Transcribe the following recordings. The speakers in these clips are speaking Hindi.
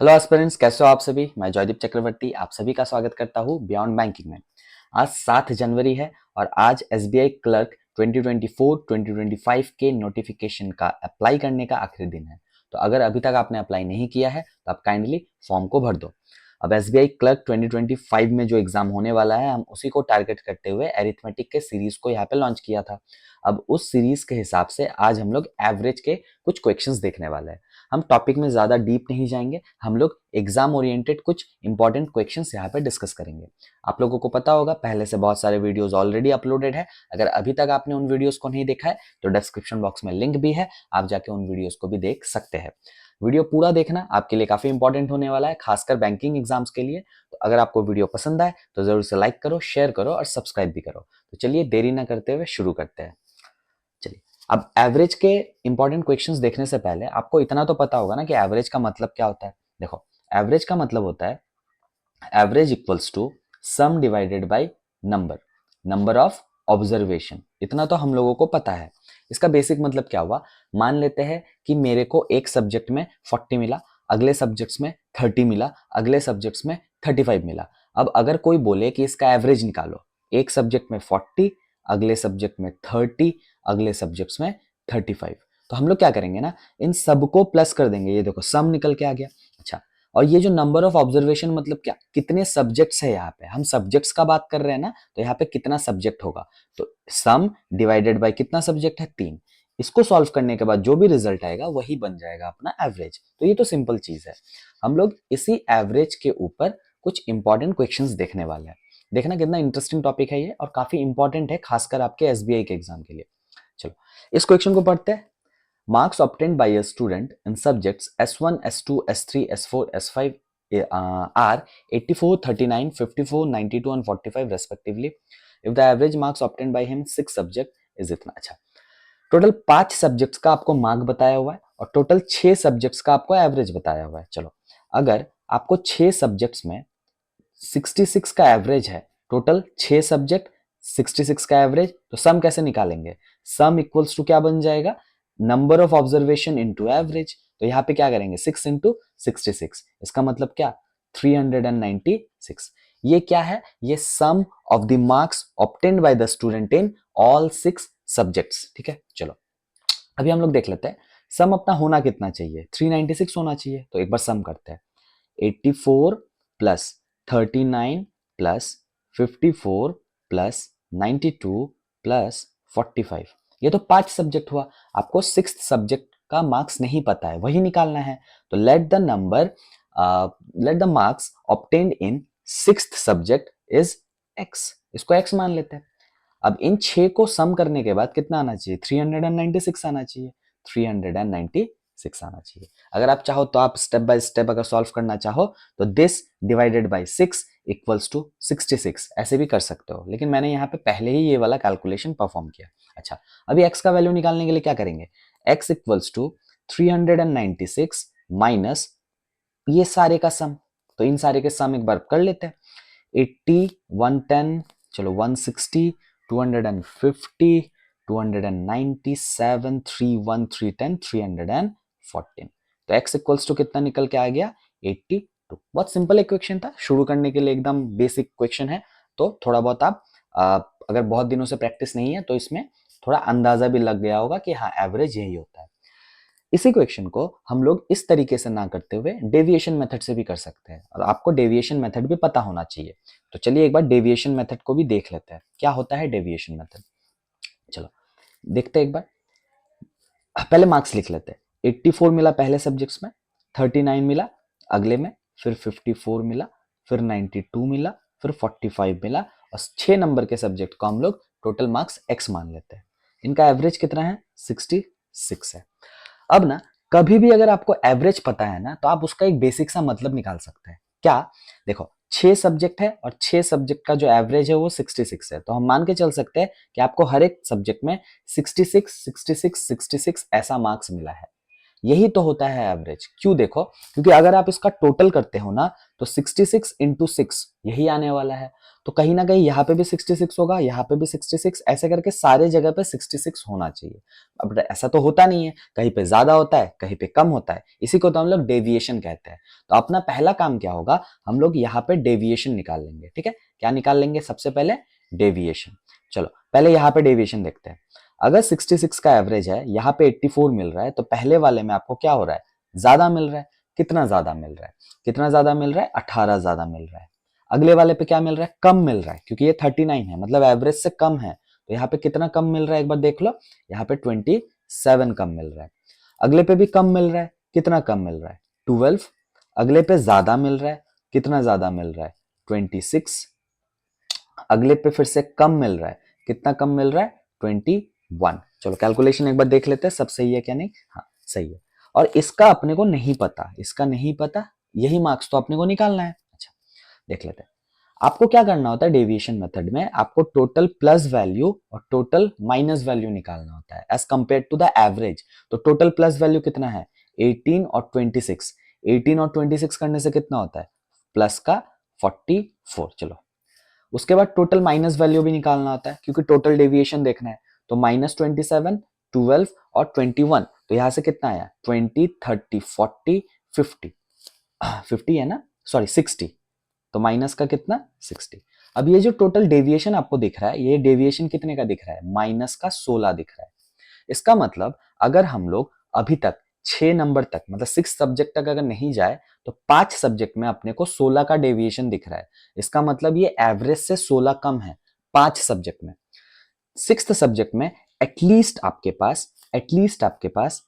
हेलो एस्पिरेंट्स, कैसे हो आप सभी। मैं जयदीप चक्रवर्ती आप सभी का स्वागत करता हूँ बियॉन्ड बैंकिंग में। आज 7 जनवरी है और आज एसबीआई क्लर्क 2024-2025 के नोटिफिकेशन का अप्लाई करने का आखिरी दिन है। तो अगर अभी तक आपने अप्लाई नहीं किया है तो आप काइंडली फॉर्म को भर दो। अब एसबीआई क्लर्क 2025 में जो एग्जाम होने वाला है, हम उसी को टारगेट करते हुए एरिथमेटिक के सीरीज को यहाँ पे लॉन्च किया था। अब उस सीरीज के हिसाब से आज हम लोग एवरेज के कुछ क्वेश्चंस देखने वाले हैं। हम टॉपिक में ज्यादा डीप नहीं जाएंगे, हम लोग एग्जाम ओरिएंटेड कुछ इंपॉर्टेंट क्वेश्चंस यहाँ पे डिस्कस करेंगे। आप लोगों को पता होगा पहले से बहुत सारे वीडियोस ऑलरेडी अपलोडेड है। अगर अभी तक आपने उन वीडियोस को नहीं देखा है तो डिस्क्रिप्शन बॉक्स में लिंक भी है, आप जाके उन वीडियोस को भी देख सकते हैं। वीडियो पूरा देखना आपके लिए काफी इंपॉर्टेंट होने वाला है, खासकर बैंकिंग एग्जाम्स के लिए। तो अगर आपको वीडियो पसंद आए तो जरूर से लाइक करो, शेयर करो और सब्सक्राइब भी करो। तो चलिए देरी ना करते हुए शुरू करते हैं। चलिए, अब एवरेज के इंपॉर्टेंट क्वेश्चंस देखने से पहले आपको इतना तो पता होगा ना कि एवरेज का मतलब क्या होता है। देखो, एवरेज का मतलब होता है average equals to sum divided by number number of observation. इतना तो हम लोगों को पता है। इसका बेसिक मतलब क्या हुआ, मान लेते हैं कि मेरे को एक सब्जेक्ट में 40 मिला, अगले सब्जेक्ट्स में 30 मिला, अगले सब्जेक्ट्स में 35 मिला। अब अगर कोई बोले कि इसका एवरेज निकालो, एक सब्जेक्ट में 40, अगले सब्जेक्ट में 30, अगले सब्जेक्ट्स में 35, तो हम लोग क्या करेंगे ना, इन सबको प्लस कर देंगे। ये देखो सम निकल के आ गया। अच्छा, और ये जो नंबर ऑफ ऑब्जर्वेशन मतलब क्या, कितने सब्जेक्ट्स है यहाँ पे, हम सब्जेक्ट्स का बात कर रहे हैं ना, तो यहाँ पे कितना सब्जेक्ट होगा, तो सम डिवाइडेड बाय कितना सब्जेक्ट है, 3। इसको सॉल्व करने के बाद जो भी रिजल्ट आएगा वही बन जाएगा अपना एवरेज। तो ये तो सिंपल चीज है। हम लोग इसी एवरेज के ऊपर कुछ इंपॉर्टेंट क्वेश्चंस देखने वाले हैं। देखना कितना इंटरेस्टिंग टॉपिक है ये, और काफी इंपॉर्टेंट है खासकर आपके एसबीआई के एग्जाम के लिए। चलो इस क्वेश्चन को पढ़ते हैं। Marks obtained by a student in subjects S1, S2, S3, S4, S5 are 84, 39, 54, 92 and 45 respectively. If the average marks obtained by him 6 subject is इतना। अच्छा, टोटल 5 सब्जेक्ट्स का आपको मार्क बताया हुआ है और टोटल 6 सब्जेक्ट्स का आपको एवरेज बताया हुआ है। चलो, अगर आपको 6 सब्जेक्ट्स में 66 का एवरेज है, टोटल 6 सब्जेक्ट 66 का एवरेज, तो सम कैसे निकालेंगे। सम इक्वल्स टू क्या बन जाएगा, number of observation into average. तो यहाँ पे क्या करेंगे, 6 इंटू 66, इसका मतलब क्या, 396। ये क्या है, ये sum of the marks obtained by the student in all 6 subjects. ठीक है, चलो अभी हम लोग देख लेते हैं सम अपना होना कितना चाहिए, 396 होना चाहिए। तो एक बार सम करते हैं, 84 प्लस 39 प्लस 54 प्लस 92 प्लस 45, ये तो 5 सब्जेक्ट हुआ। आपको 6th सब्जेक्ट का मार्क्स नहीं पता है, वही निकालना है। तो let the marks obtained in 6th subject is x, इसको x मान लेते हैं। अब इन 6 को सम करने के बाद कितना आना चाहिए, 396 आना चाहिए। 396 आना चाहिए। अगर आप चाहो तो आप स्टेप बाय स्टेप अगर सॉल्व करना चाहो तो this divided by 6 equals to 66 ऐसे भी कर सकते हो, लेकिन मैंने यहाँ पे पहले ही ये वाला कैलकुलेशन परफॉर्म किया। अच्छा, अभी x का वैल्यू निकालने के लिए क्या करेंगे, x इक्वल्स टू 396 माइनस ये सारे का सम। तो इन सारे के सम एक बार कर लेते हैं, 80, 110, चलो 160, 250, 297, 31, 310, 314। तो x इक्वल्स टू कितना निकल के आ गया, 82। बहुत सिंपल इक्वेशन था, शुरू करने के लिए एकदम बेसिक क्वेश्चन है। तो थोड़ा बहुत आप अगर बहुत दिनों से प्रैक्टिस नहीं है तो इसमें थोड़ा अंदाजा भी लग गया होगा कि हाँ एवरेज यही होता है। इसी क्वेश्चन को हम लोग इस तरीके से ना करते हुए डेविएशन मेथड से भी कर सकते हैं, और आपको डेविएशन मेथड भी पता होना चाहिए। तो चलिए एक बार डेविएशन मेथड को भी देख लेते हैं, क्या होता है डेविएशन मेथड। चलो देखते हैं एक बार, पहले मार्क्स लिख लेते हैं। 84 मिला पहले सब्जेक्ट्स में, 39 मिला अगले में, फिर 54 मिला, फिर 92 मिला, फिर 45 मिला, और 6 नंबर के सब्जेक्ट को हम लोग टोटल मार्क्स x मान लेते हैं। इनका एवरेज कितना है, 66 है। अब ना कभी भी अगर आपको एवरेज पता है ना, तो आप उसका एक बेसिक सा मतलब निकाल सकते हैं। क्या, देखो 6 सब्जेक्ट है और 6 सब्जेक्ट का जो एवरेज है वो 66 है, तो हम मान के चल सकते हैं कि आपको हर एक सब्जेक्ट में 66 66 66 ऐसा मार्क्स मिला है। यही तो होता है एवरेज। क्यों? देखो, क्योंकि अगर आप इसका टोटल करते हो ना तो 66 इंटू 6 यही आने वाला है। तो कहीं ना कहीं यहाँ पे भी 66 होगा, यहाँ पे भी 66, ऐसे करके सारे जगह पे 66 होना चाहिए। अब ऐसा तो होता नहीं है, कहीं पे ज्यादा होता है, कहीं पे कम होता है, इसी को तो हम लोग डेविएशन कहते हैं। तो अपना पहला काम क्या होगा, हम लोग यहाँ पे डेविएशन निकाल लेंगे। ठीक है, क्या निकाल लेंगे? सबसे पहले डेविएशन। चलो पहले यहाँ पे डेविएशन देखते हैं। अगर 66 का एवरेज है, यहाँ पे 84 मिल रहा है, तो पहले वाले में आपको क्या हो रहा है? ज्यादा मिल रहा है। कितना ज्यादा मिल रहा है? कितना ज्यादा मिल रहा है? 18 ज्यादा मिल रहा है। अगले वाले पे क्या मिल रहा है? कम मिल रहा है, क्योंकि ये 39 है, मतलब एवरेज से कम है। तो यहाँ पे कितना कम मिल रहा है एक बार देख लो, यहाँ पे 27 कम मिल रहा है। अगले पे भी कम मिल रहा है, कितना कम मिल रहा है? 12। अगले पे ज्यादा मिल रहा है, कितना ज्यादा मिल रहा है? 26। अगले पे फिर से कम मिल रहा है, कितना कम मिल रहा है? 21। चलो कैलकुलेशन एक बार देख लेते हैं, सब सही है क्या? नहीं, हाँ सही है। और इसका अपने को नहीं पता, इसका नहीं पता, यही मार्क्स तो अपने को निकालना है। अच्छा देख लेते हैं। आपको क्या करना होता है डेविएशन मेथड में, आपको टोटल प्लस वैल्यू और टोटल माइनस वैल्यू निकालना होता है as compare to the average. तो टोटल प्लस वैल्यू कितना है? 18 और 26। 18 और 26 करने से कितना होता है? प्लस का 44। चलो उसके बाद टोटल माइनस वैल्यू भी निकालना होता है, क्योंकि टोटल डेविएशन देखना है। तो -27, 12 और 21। तो यहां से कितना आया? 20, 30, 40, 50। 50 है ना, सॉरी 60। तो माइनस का कितना? 60। अब ये जो टोटल डेविएशन आपको दिख रहा है, ये डेविएशन कितने का दिख रहा है? माइनस का 16 दिख रहा है। इसका मतलब अगर हम लोग अभी तक 6 नंबर तक, मतलब 6 सब्जेक्ट तक अगर नहीं जाए, तो 5 सब्जेक्ट में अपने को 16 का डेविएशन दिख रहा है। इसका मतलब ये एवरेज से 16 कम है 5 सब्जेक्ट में। 6th सब्जेक्ट में एटलीस्ट आपके पास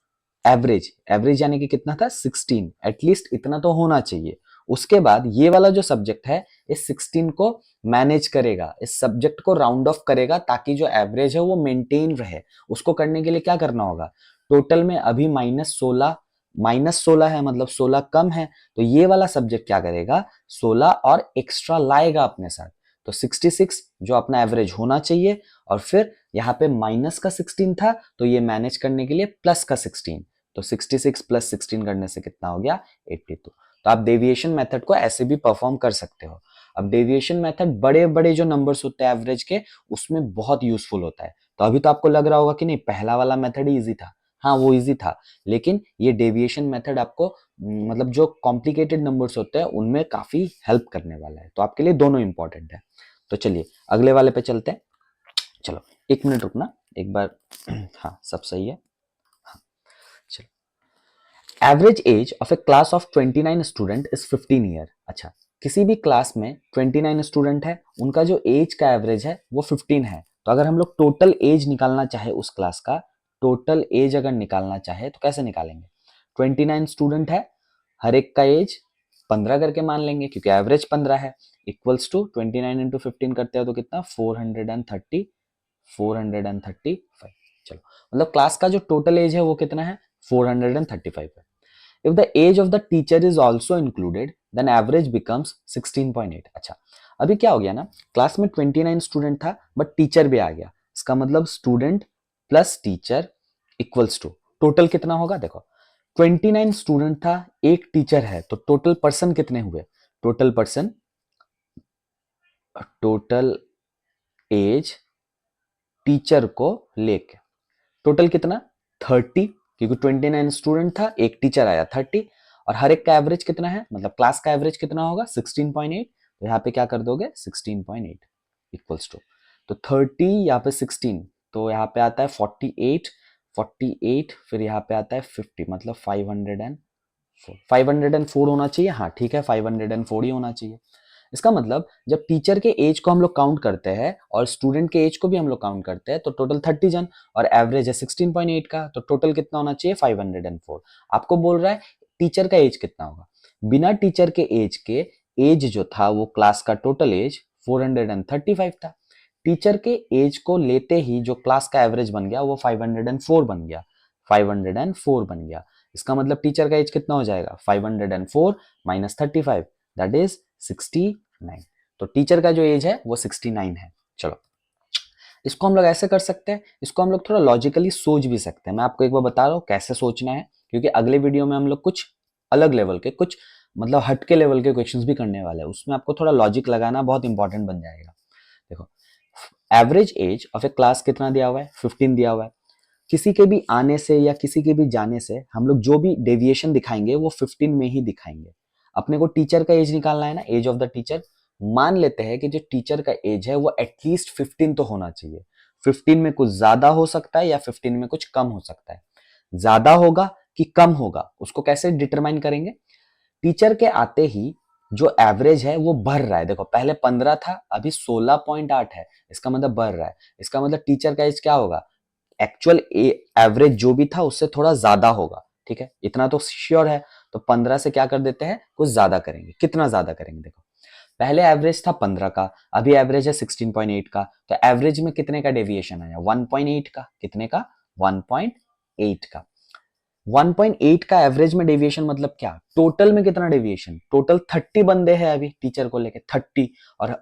एवरेज, एवरेज यानी कि कितना था? 16। एटलीस्ट इतना तो होना चाहिए। उसके बाद ये वाला जो सब्जेक्ट है, इस 16 को मैनेज करेगा, इस सब्जेक्ट को राउंड ऑफ करेगा, ताकि जो एवरेज है वो मेंटेन रहे। उसको करने के लिए क्या करना होगा? टोटल में अभी -16 है, मतलब 16 कम है। तो ये वाला सब्जेक्ट क्या करेगा? 16 और एक्स्ट्रा लाएगा अपने साथ। तो 66 जो अपना एवरेज होना चाहिए, और फिर यहाँ पे माइनस का 16 था, तो ये मैनेज करने के लिए प्लस का 16। तो 66 प्लस 16 करने से कितना हो गया? 82। तो आप डेविएशन मेथड को ऐसे भी परफॉर्म कर सकते हो। अब डेविएशन मेथड बड़े बड़े जो नंबर्स होते हैं एवरेज के, उसमें बहुत यूजफुल होता है। तो अभी तो आपको लग रहा होगा कि नहीं, पहला वाला मेथड ही इजी था। हाँ वो इजी था, लेकिन ये डेविएशन मेथड आपको मतलब जो कॉम्प्लिकेटेड नंबर्स होते हैं उनमें काफी हेल्प करने वाला है। तो आपके लिए दोनों इंपॉर्टेंट है। तो चलिए अगले वाले पे चलते हैं। चलो 1 मिनट रुकना एक बार। हाँ सब सही है। हाँ चलो। Average age of A class of 29 student is 15 year. अच्छा, किसी भी क्लास में 29 स्टूडेंट है, उनका जो एज का एवरेज है वो 15 है। तो अगर हम लोग टोटल एज निकालना चाहे उस क्लास का, टोटल एज अगर निकालना चाहे तो कैसे निकालेंगे? 29 स्टूडेंट है, हर एक का एज 15 करके मान लेंगे, क्योंकि एवरेज 15 है। इक्वल्स टू 29 इंटू 15 करते हो तो कितना? 435। चलो मतलब क्लास का जो टोटल एज है वो कितना है? 435 है। If the age of the teacher is also included then average becomes 16.8। अच्छा, अभी क्या हो गया ना, क्लास में 29 स्टूडेंट था बट टीचर भी आ गया। इसका मतलब student plus teacher equals to total कितना होगा? देखो 29 स्टूडेंट था, एक टीचर है, तो टोटल पर्सन कितने हुए? Total person, total age teacher को लेके टोटल कितना? 30, क्योंकि 29 स्टूडेंट था, एक टीचर आया 30। और हर एक का एवरेज कितना है, मतलब क्लास का एवरेज कितना होगा? 16.8। तो यहाँ पे क्या कर दोगे? 16.8 इक्वल्स टू, तो 30 यहाँ पे 16, तो यहाँ पे आता है 48। 48 फिर यहाँ पे आता है 50, मतलब 504 होना चाहिए। हाँ ठीक है, 504 ही होना चाहिए। इसका मतलब जब टीचर के एज को हम लोग काउंट करते हैं और स्टूडेंट के एज को भी हम लोग काउंट करते हैं, तो टोटल 30 जन, और एवरेज है 16.8 का, तो टोटल कितना होना चाहिए? 504। आपको बोल रहा है टीचर का एज कितना होगा। बिना टीचर के एज जो था वो क्लास का टोटल एज 435 था। टीचर के एज को लेते ही जो क्लास का एवरेज बन गया वो 504 बन गया। 504 बन गया। इसका मतलब टीचर का एज कितना हो जाएगा? 504 माइनस 35, दैट इज 69। तो टीचर का जो एज है वो 69 है। चलो इसको हम लोग ऐसे कर सकते हैं, इसको हम लोग थोड़ा लॉजिकली सोच भी सकते हैं। मैं आपको एक बार बता रहा हूं कैसे सोचना है। क्योंकि अगले वीडियो में हम लोग कुछ अलग लेवल के, कुछ मतलब हटके लेवल के क्वेश्चंस भी करने वाले हैं, उसमें आपको थोड़ा लॉजिक लगाना बहुत इंपॉर्टेंट बन जाएगा। देखो, average age of A class कितना दिया हुआ है, 15 दिया हुआ है। किसी के भी आने से या किसी के भी जाने से हम लोग जो भी डेविएशन दिखाएंगे वो 15 में ही दिखाएंगे। अपने को टीचर का एज निकालना है ना, एज ऑफ द टीचर। मान लेते हैं कि जो टीचर का एज है वो एटलीस्ट 15 तो होना चाहिए। 15 में कुछ ज्यादा हो सकता है या 15 में कुछ कम हो सकता है। ज्यादा होगा कि कम होगा उसको कैसे डिटरमाइन करेंगे? टीचर के आते ही जो एवरेज है वो बढ़ रहा है। देखो, पहले 15 था, अभी 16.8 है, इसका मतलब बढ़ रहा है। इसका मतलब टीचर का एज क्या होगा, एक्चुअल एवरेज जो भी था उससे थोड़ा ज्यादा होगा। ठीक है, इतना तो श्योर है। तो 15 से क्या कर देते हैं, कुछ ज्यादा करेंगे। कितना ज्यादा करेंगे? देखो, पहले एवरेज था 15 का, अभी एवरेज है 16.8 का, तो एवरेज में कितने का डेविएशन आया, 1.8 का। कितने का? 1.8 का। 1.8 का एवरेज में डेविएशन मतलब क्या, टोटल में कितना डेविएशन? टोटल 30 बंदे हैं अभी टीचर को लेके, 30, और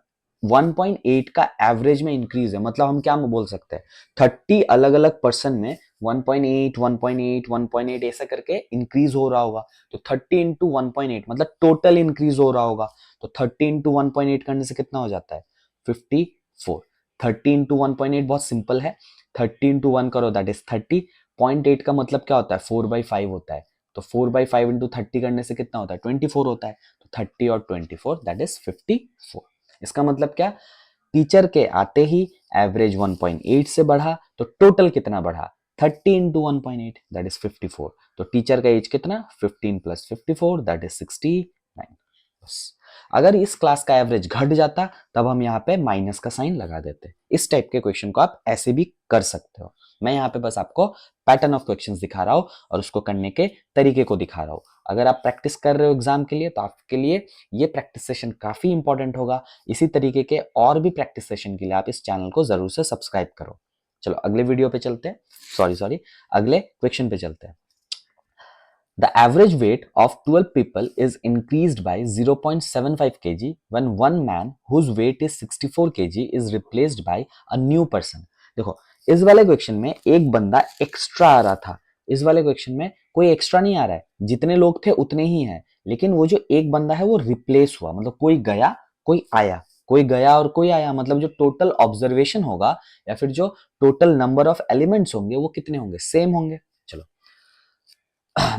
1.8 का एवरेज में इंक्रीज है। मतलब हम क्या बोल सकते हैं, 30 अलग अलग पर्सन में 1.8 1.8 1.8 ऐसा करके इंक्रीज हो रहा होगा। तो 30 इंटू 1.8 मतलब टोटल इंक्रीज हो रहा होगा। तो 30 इंटू 1.8 करने से कितना हो जाता है, 54। 30 इंटू 1.8 बहुत सिंपल है, 30 इंटू 1 करो दैट इज 30। 0.8 का मतलब क्या होता है, 4/5 होता है। तो 4/5 इंटू 30 करने से कितना होता है, 24 होता है। तो 30 और 24 दैट इज 54। इसका मतलब क्या, टीचर के आते ही एवरेज 1.8 से बढ़ा, तो टोटल कितना बढ़ा, 30 इंटू 1.8 दैट इज 54। तो टीचर का एज कितना, 15 प्लस 54 दैट इज 69। बस, अगर इस क्लास का एवरेज घट जाता तब हम यहाँ पे माइनस का साइन लगा देते। इस टाइप के क्वेश्चन को आप ऐसे भी कर सकते हो। मैं यहाँ पे बस आपको पैटर्न ऑफ क्वेश्चंस दिखा रहा हूँ और उसको करने के तरीके को दिखा रहा हूँ। अगर आप प्रैक्टिस कर रहे हो एग्जाम के लिए तो आपके लिए ये प्रैक्टिस सेशन काफी इंपॉर्टेंट होगा। इसी तरीके के और भी प्रैक्टिस सेशन के लिए आप इस चैनल को जरूर से सब्सक्राइब करो। चलो अगले वीडियो पे चलते हैं, सॉरी अगले क्वेश्चन पे चलते हैं। The average weight of 12 people is increased by 0.75 kg when one man whose weight is 64 kg is replaced by a new person. देखो, इस वाले क्वेश्चन में एक बंदा एक्स्ट्रा आ रहा था, इस वाले क्वेश्चन में कोई एक्स्ट्रा नहीं आ रहा है, जितने लोग थे उतने ही हैं, लेकिन वो जो एक बंदा है वो रिप्लेस हुआ, मतलब कोई गया कोई आया, कोई गया और कोई आया, मतलब जो टोटल ऑब्जर्वेशन होगा या फिर जो टोटल नंबर ऑफ एलिमेंट्स होंगे वो कितने होंगे, सेम होंगे। चलो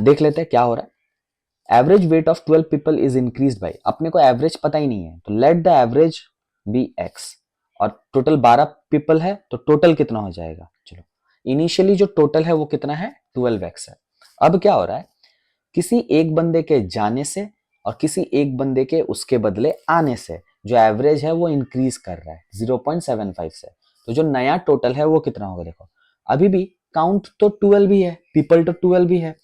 देख लेते हैं क्या हो रहा है। Average weight of 12 people is increase by, अपने को एवरेज पता ही नहीं है, तो let the average be X, और टोटल 12 पीपल है तो टोटल कितना हो जाएगा। चलो, इनिशियली जो टोटल है वो कितना है, 12x है। अब क्या हो रहा है, किसी एक बंदे के जाने से और किसी एक बंदे के उसके बदले आने से जो एवरेज है वो इंक्रीज कर रहा है 0.75 से। तो जो नया टोटल है वो कितना होगा, देखो अभी भी काउंट तो 12 भी है, पीपल तो 12 भी है।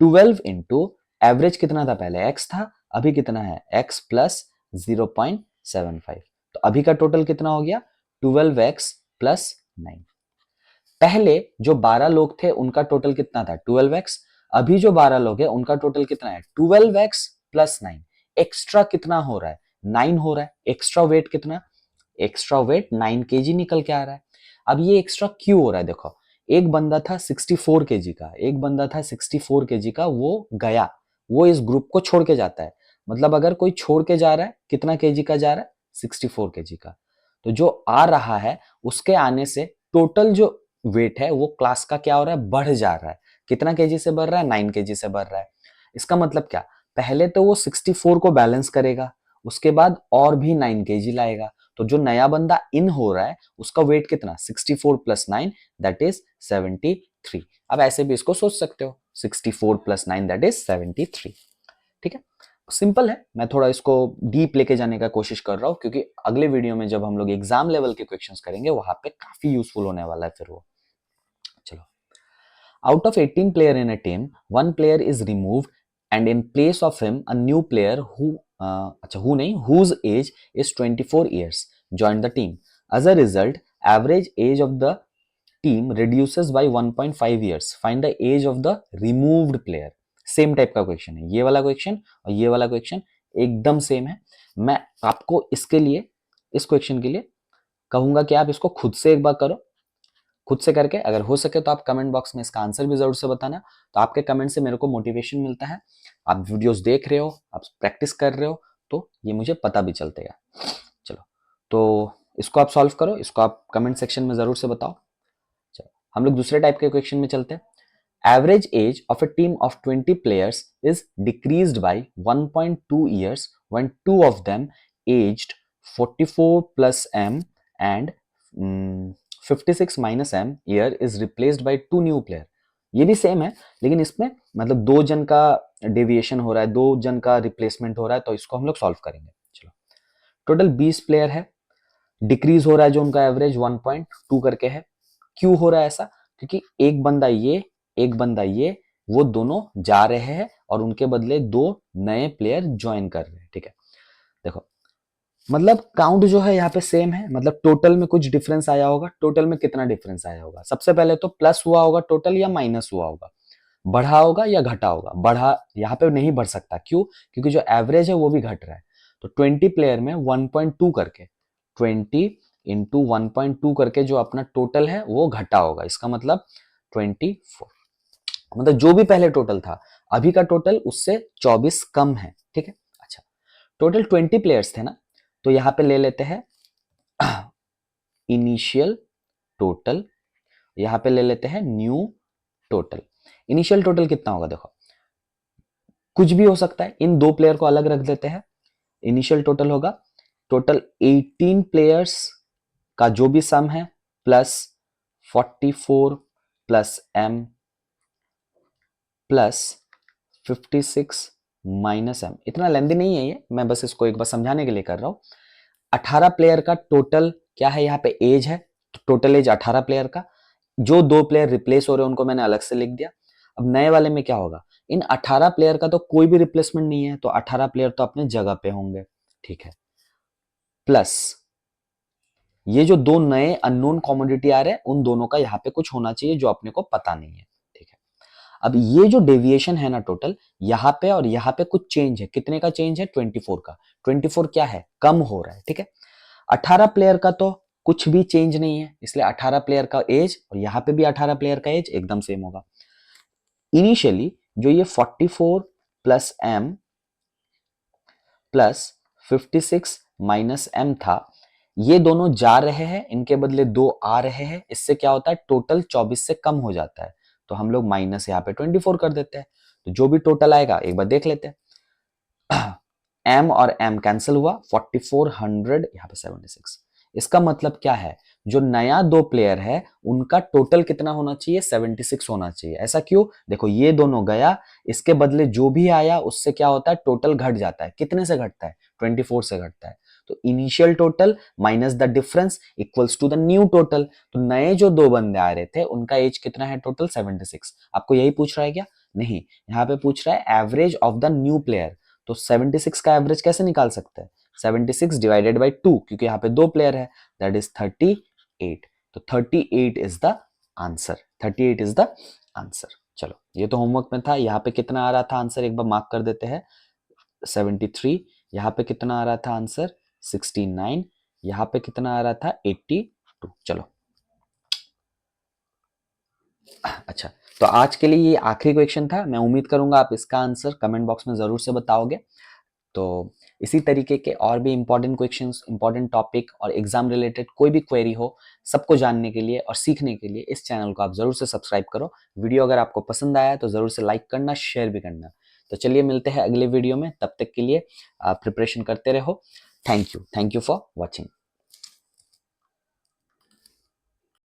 12 इंटू एवरेज कितना था, पहले x था, अभी कितना है, x प्लस 0.75। तो अभी का टोटल कितना हो गया, 12x प्लस 9। पहले जो 12 लोग थे उनका टोटल कितना था, 12x। अभी जो 12 लोग हैं उनका टोटल कितना है, 12x प्लस 9। एक्स्ट्रा कितना हो रहा है, 9 हो रहा है। एक्स्ट्रा वेट कितना, एक्स्ट्रा वेट 9 केजी निकल के आ रहा है। अब ये एक्स्ट्रा क्यों हो रहा है, देखो एक बंदा था 64 केजी का, एक बंदा था 64 केजी का, वो गया, वो इस ग्रुप को छोड़ के जाता है। मतलब अगर कोई छोड़ के जा रहा है, कितना केजी का जा रहा है, 64 केजी का, तो जो आ रहा है उसके आने से टोटल जो वेट है वो क्लास का क्या हो रहा है, बढ़ जा रहा है। कितना केजी से बढ़ रहा है, 9 केजी से बढ़ रहा है। इसका मतलब क्या, पहले तो वो 64 को बैलेंस करेगा, उसके बाद और भी 9 केजी लाएगा। तो जो नया बंदा इन हो रहा है उसका वेट कितना, 64 प्लस 9 दैट इज 73। अब ऐसे भी इसको सोच सकते हो, 64 प्लस 9 दैट इज 73। ठीक है, सिंपल है। मैं थोड़ा इसको डीप लेके जाने का कोशिश कर रहा हूँ क्योंकि अगले वीडियो में जब हम लोग एग्जाम लेवल के क्वेश्चंस करेंगे वहां पे काफी यूजफुल होने वाला है फिर वो। चलो, out of 18 player in a team, one player is removed and in place of him a new player who नहीं, whose age is 24 years joined the team. As a result, average age of the team reduces by 1.5 years. Find the age of the removed player. Same type का क्वेश्चन है, ये वाला क्वेश्चन और ये वाला क्वेश्चन एकदम सेम है। मैं आपको इसके लिए, इस क्वेश्चन के लिए कहूंगा कि आप इसको खुद से एक बार करो, खुद से करके, अगर हो सके तो आप कमेंट बॉक्स में इसका आंसर भी जरूर से बताना। तो आपके कमेंट से मेरे को मोटिवेशन मिलता है, आप वीडियोस देख रहे हो, आप प्रैक्टिस कर रहे हो, तो ये मुझे पता भी चलतेगा। चलो, तो इसको आप सॉल्व करो, इसको आप कमेंट सेक्शन में जरूर से बताओ। चलो, हम लोग दूसरे टाइप के क्वेश्चन में चलते हैं। Average age of a team of 20 players is decreased by 1.2 years when two of them aged 44 plus m and 56 minus m year is replaced by two new player। ये भी सेम है, लेकिन इसमें मतलब दो जन का डेविएशन हो रहा है, दो जन का रिप्लेसमेंट हो रहा है, तो इसको हम लोग सॉल्व करेंगे। चलो, टोटल 20 प्लेयर है, डिक्रीज हो रहा है जो उनका एवरेज 1.2 करके है। क्यों हो रहा है ऐसा? क्योंकि एक बंदा ये, एक बंदा ये, वो दोनों जा रहे हैं और उनके बदले दो नए प्लेयर ज्वाइन कर रहे हैं। ठीक है, देखो मतलब काउंट जो है यहाँ पे सेम है, मतलब टोटल में कुछ डिफरेंस आया होगा। टोटल में कितना डिफरेंस आया होगा? सबसे पहले तो प्लस हुआ होगा टोटल या माइनस हुआ होगा, बढ़ा होगा या घटा होगा। बढ़ा यहाँ पे नहीं बढ़ सकता, क्यों? क्योंकि जो एवरेज है वो भी घट रहा है। तो 20 प्लेयर में 1.2 करके, 20 इंटू 1.2 करके जो अपना टोटल है वो घटा होगा। इसका मतलब 24, मतलब जो भी पहले टोटल था अभी का टोटल उससे 24 कम है। ठीक है, अच्छा, टोटल 20 प्लेयर्स थे ना, तो यहां पे ले लेते हैं इनिशियल टोटल, यहां पे ले लेते हैं न्यू टोटल। इनिशियल टोटल कितना होगा? देखो कुछ भी हो सकता है, इन दो प्लेयर को अलग रख देते हैं। इनिशियल टोटल होगा टोटल 18 प्लेयर्स का जो भी सम है plus 44 plus m plus 56 minus m। इतना लेंदी नहीं है ये, मैं बस इसको एक बार समझाने के लिए कर रहा हूं। 18 प्लेयर का टोटल क्या है? यहाँ पे एज है, तो टोटल एज 18 प्लेयर का। जो दो प्लेयर रिप्लेस हो रहे हैं उनको मैंने अलग से लिख दिया। अब नए वाले में क्या होगा? इन 18 प्लेयर का तो कोई भी रिप्लेसमेंट नहीं है, तो 18 प्लेयर तो अपने जगह पे होंगे। ठीक है, प्लस ये जो दो नए अननोन कमोडिटी आ रहे हैं उन दोनों का यहाँ पे कुछ होना चाहिए जो अपने को पता नहीं है। ठीक है, अब ये जो डेविएशन है ना टोटल, यहाँ पे और यहाँ पे कुछ चेंज है। कितने का चेंज है? 24 का। 24 क्या है? कम हो रहा है। ठीक है, 18 प्लेयर का तो कुछ भी चेंज नहीं है, इसलिए 18 प्लेयर का एज और यहाँ पे भी 18 प्लेयर का एज एकदम सेम होगा। इनिशियली जो ये 44 plus m plus 56 minus m था, ये दोनों जा रहे हैं, इनके बदले दो आ रहे हैं। इससे क्या होता है? टोटल 24 से कम हो जाता है, तो हम लोग माइनस यहाँ पे 24 कर देते हैं। तो जो भी टोटल आएगा एक बार देख लेते हैं। m और m कैंसिल हुआ, 4400 यहाँ पे 76। इसका मतलब क्या है? जो नया दो प्लेयर है उनका टोटल कितना होना चाहिए? 76 होना चाहिए। ऐसा क्यों? देखो ये दोनों गया, इसके बदले जो भी आया उससे क्या होता है? टोटल घट जाता है। कितने से घटता है? 24 से घटता है। तो initial total minus the difference equals to the new total. तो नए जो दो बंदे आ रहे थे उनका एज कितना है? टोटल 76। आपको यही पूछ रहा है क्या? नहीं, यहाँ पे पूछ रहा है average of the new player. तो 76 का एवरेज कैसे निकाल सकते हैं? 76 डिवाइडेड बाई 2, क्योंकि यहाँ पे दो प्लेयर है, दैट इज 38। तो 38 is the answer. 38 is the answer. चलो, ये तो होमवर्क में था। यहाँ पे कितना आ रहा था आंसर एक बार मार्क कर देते हैं, 73। यहाँ पे कितना आ रहा था आंसर? 69। यहाँ पे कितना आ रहा था? 82। चलो, अच्छा, तो आज के लिए ये आखिरी क्वेश्चन था। मैं उम्मीद करूंगा आप इसका आंसर कमेंट बॉक्स में जरूर से बताओगे। तो इसी तरीके के और भी इंपॉर्टेंट क्वेश्चंस, इंपॉर्टेंट टॉपिक और एग्जाम रिलेटेड कोई भी क्वेरी हो, सबको जानने के लिए और सीखने के लिए इस चैनल को आप जरूर से सब्सक्राइब करो। वीडियो अगर आपको पसंद आया तो जरूर से लाइक करना, शेयर भी करना। तो चलिए मिलते हैं अगले वीडियो में, तब तक के लिए प्रिपरेशन करते रहो। Thank you for watching.